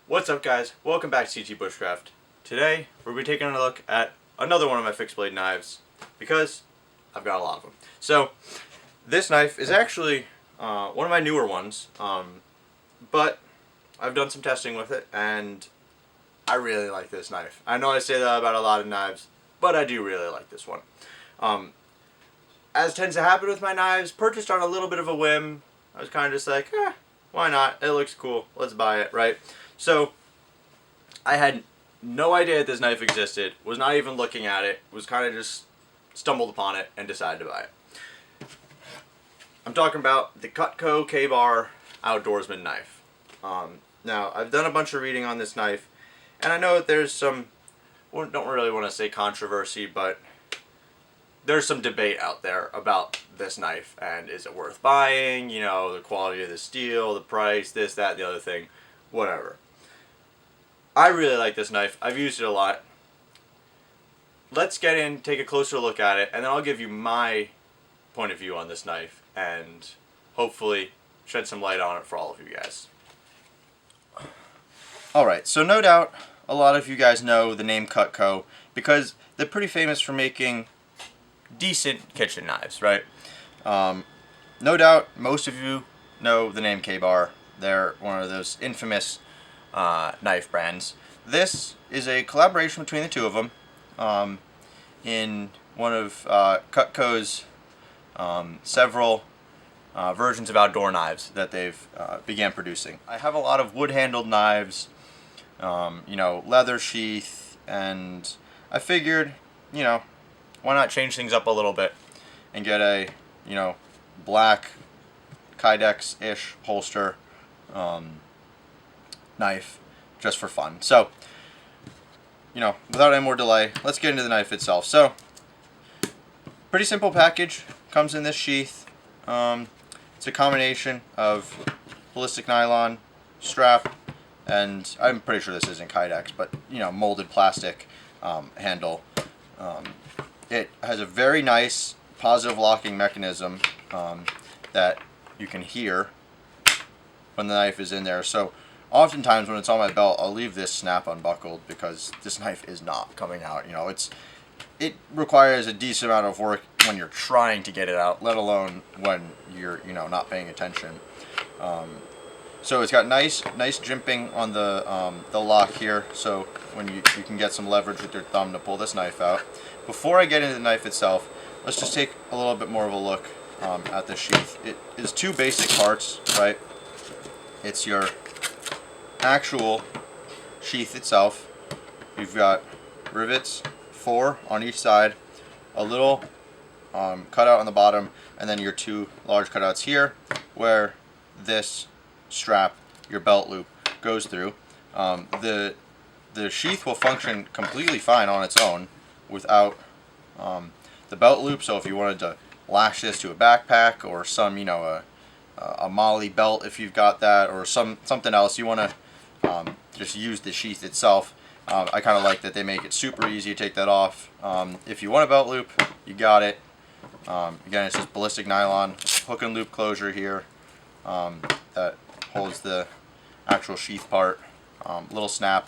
What's up, guys? Welcome back to Bushcraft. Today we're going to be taking a look at another one of my fixed blade knives because I've got a lot of them. So this knife is actually one of my newer ones, but I've done some testing with it and I really like this knife. I know I say that about a lot of knives, but I do really like this one. As tends to happen with my knives, purchased on a little bit of a whim. I was kind of just like, why not? It looks cool. Let's buy it, right? So I had no idea that this knife existed, was not even looking at it, was kind of just stumbled upon it and decided to buy it. I'm talking about the CUTCO K-Bar Outdoorsman knife. Now, I've done a bunch of reading on this knife, and I know that there's some, don't really want to say controversy, but there's some debate out there about this knife, and is it worth buying, you know, the quality of the steel, the price, this, that, the other thing, whatever. I really like this knife. I've used it a lot. Let's get in, take a closer look at it, and then I'll give you my point of view on this knife, and hopefully shed some light on it for all of you guys. Alright, so no doubt a lot of you guys know the name CUTCO because they're pretty famous for making decent kitchen knives, right? No doubt most of you know the name K-Bar. They're one of those infamous knife brands. This is a collaboration between the two of them in one of CUTCO's several versions of outdoor knives that they've began producing. I have a lot of wood-handled knives, you know, leather sheath, and I figured, you know, why not change things up a little bit and get a, you know, black Kydex-ish holster knife just for fun. So, you know, without any more delay, let's get into the knife itself. So, pretty simple package. Comes in this sheath. It's a combination of ballistic nylon strap, and I'm pretty sure this isn't Kydex, but, you know, molded plastic handle. It has a very nice positive locking mechanism that you can hear when the knife is in there. So oftentimes when it's on my belt, I'll leave this snap unbuckled because this knife is not coming out. You know, it requires a decent amount of work when you're trying to get it out, let alone when you're, you know, not paying attention. So it's got nice jimping on the lock here, so when you can get some leverage with your thumb to pull this knife out. Before I get into the knife itself, let's just take a little bit more of a look at the sheath. It is two basic parts, right? It's your actual sheath itself. You've got rivets, 4 on each side, a little cutout on the bottom, and then your 2 large cutouts here where this strap, your belt loop, goes through. The sheath will function completely fine on its own without the belt loop. So if you wanted to lash this to a backpack or some, you know, a Molly belt, if you've got that, or something else, you want to just use the sheath itself. I kind of like that they make it super easy to take that off. If you want a belt loop, you got it. Again, it's just ballistic nylon hook and loop closure here that holds the actual sheath part, little snap,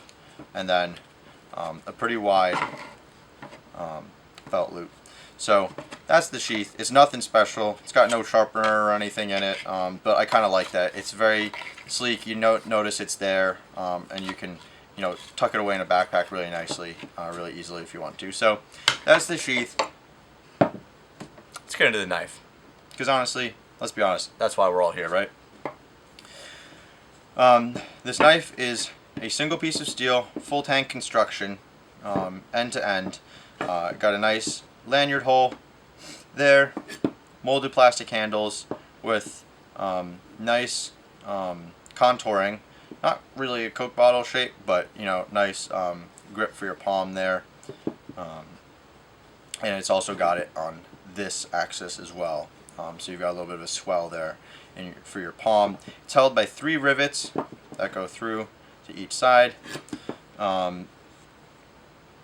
and then a pretty wide belt loop. So that's the sheath. It's nothing special. It's got no sharpener or anything in it, but I kind of like that. It's very sleek. You notice it's there, and you can, you know, tuck it away in a backpack really nicely, really easily if you want to. So that's the sheath. Let's get into the knife, because honestly, let's be honest, that's why we're all here, right? This knife is a single piece of steel, full tank construction, end to end. Got a nice lanyard hole there, molded plastic handles with nice contouring. Not really a Coke bottle shape, but, you know, nice grip for your palm there. And it's also got it on this axis as well. So you've got a little bit of a swell there for your palm. It's held by 3 rivets that go through to each side.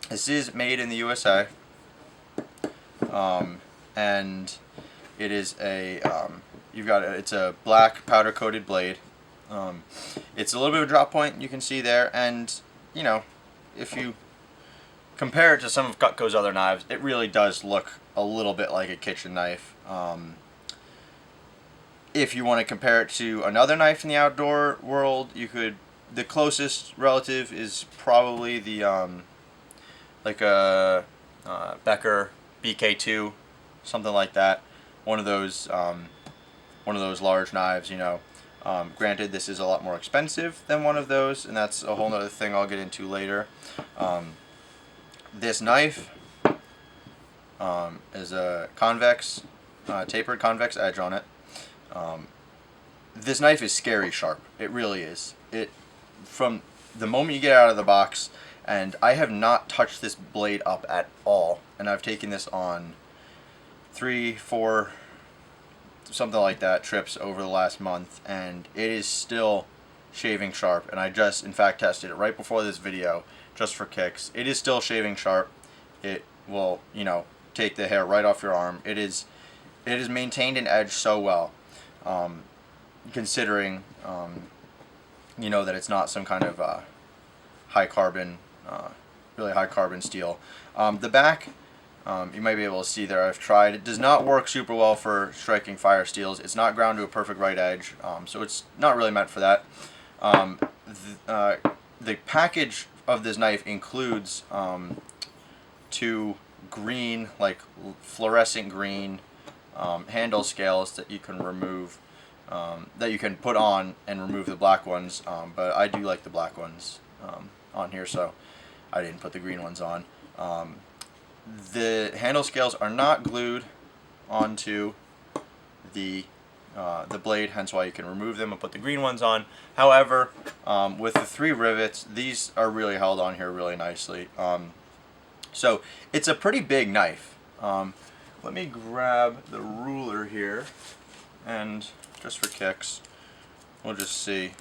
This is made in the USA, and it is a it's a black powder coated blade. It's a little bit of a drop point, you can see there, and you know, if you compare it to some of CUTCO's other knives, it really does look a little bit like a kitchen knife. If you want to compare it to another knife in the outdoor world, you could. The closest relative is probably the like a Becker BK2, something like that. One of those large knives, you know. Granted, this is a lot more expensive than one of those, and that's a whole other thing I'll get into later. This knife is a convex, tapered convex edge on it. This knife is scary sharp. It really is. From the moment you get out of the box, and I have not touched this blade up at all, and I've taken this on 3, 4, something like that trips over the last month, and it is still shaving sharp. And I just in fact tested it right before this video just for kicks. It is still shaving sharp. It will, you know, take the hair right off your arm. It is maintained an edge so well, considering you know, that it's not some kind of high carbon, really high carbon steel. The back, you might be able to see there, I've tried. It does not work super well for striking fire steels. It's not ground to a perfect right edge, so it's not really meant for that. The package of this knife includes 2 green, like fluorescent green handle scales that you can remove, that you can put on and remove the black ones, but I do like the black ones on here, so I didn't put the green ones on. The handle scales are not glued onto the blade, hence why you can remove them and put the green ones on. However, with the 3 rivets, these are really held on here really nicely. So it's a pretty big knife. Let me grab the ruler here, and just for kicks, we'll just see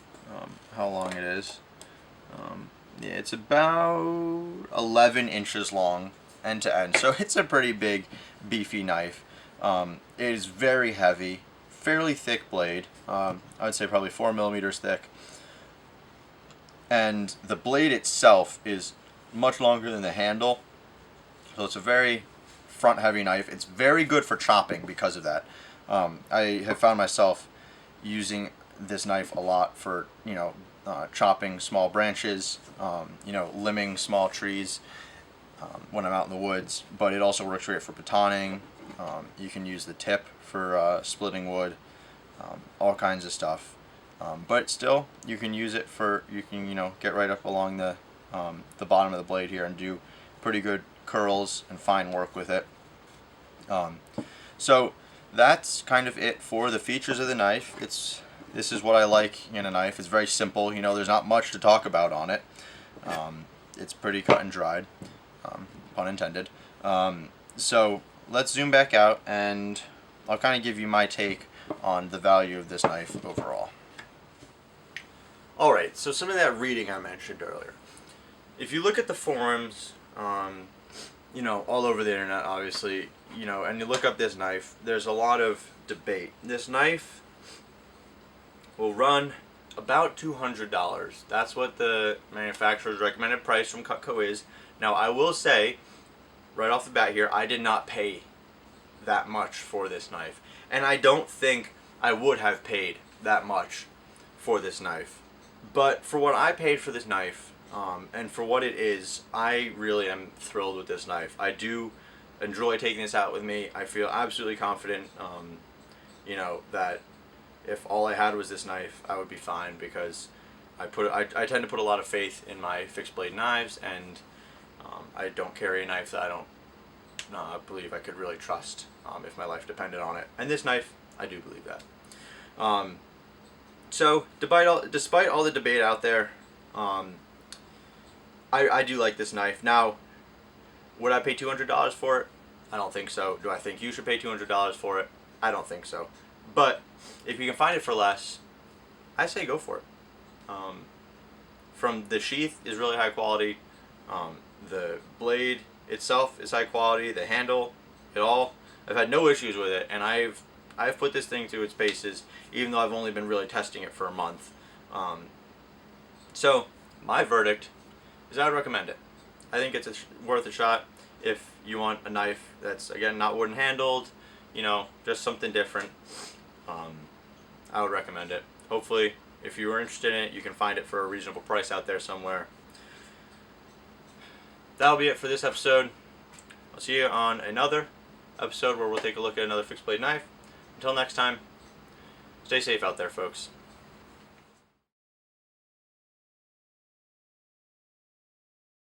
how long it is. Yeah, it's about 11 inches long end to end, so it's a pretty big, beefy knife. It is very heavy, fairly thick blade. I would say probably 4 millimeters thick, and the blade itself is much longer than the handle, so it's a very front-heavy knife. It's very good for chopping because of that. I have found myself using this knife a lot for, you know, chopping small branches, you know, limbing small trees when I'm out in the woods, but it also works great for batoning. You can use the tip for splitting wood, all kinds of stuff. But still, you can use it for, you can, you know, get right up along the bottom of the blade here and do pretty good curls and fine work with it. So that's kind of it for the features of the knife. This is what I like in a knife. It's very simple. You know, there's not much to talk about on it. It's pretty cut and dried, pun intended. So let's zoom back out, and I'll kind of give you my take on the value of this knife overall. Alright, so some of that reading I mentioned earlier. If you look at the forums, you know, all over the internet, obviously, you know, and you look up this knife, there's a lot of debate. This knife will run about $200. That's what the manufacturer's recommended price from CUTCO is. Now, I will say, right off the bat here, I did not pay that much for this knife. And I don't think I would have paid that much for this knife. But for what I paid for this knife, and for what it is, I really am thrilled with this knife. I do enjoy taking this out with me. I feel absolutely confident, you know, that if all I had was this knife, I would be fine, because I tend to put a lot of faith in my fixed blade knives, and I don't carry a knife that I don't believe I could really trust if my life depended on it. And this knife, I do believe that. So despite all the debate out there, I do like this knife. Now, would I pay $200 for it? I don't think so. Do I think you should pay $200 for it? I don't think so. But if you can find it for less, I say go for it. From the sheath is really high quality. The blade itself is high quality. The handle, I've had no issues with it, and I've put this thing through its paces, even though I've only been really testing it for a month. So my verdict is I would recommend it. I think it's worth a shot if you want a knife that's, again, not wooden handled, you know, just something different. I would recommend it. Hopefully, if you are interested in it, you can find it for a reasonable price out there somewhere. That'll be it for this episode. I'll see you on another episode where we'll take a look at another fixed blade knife. Until next time, stay safe out there, folks.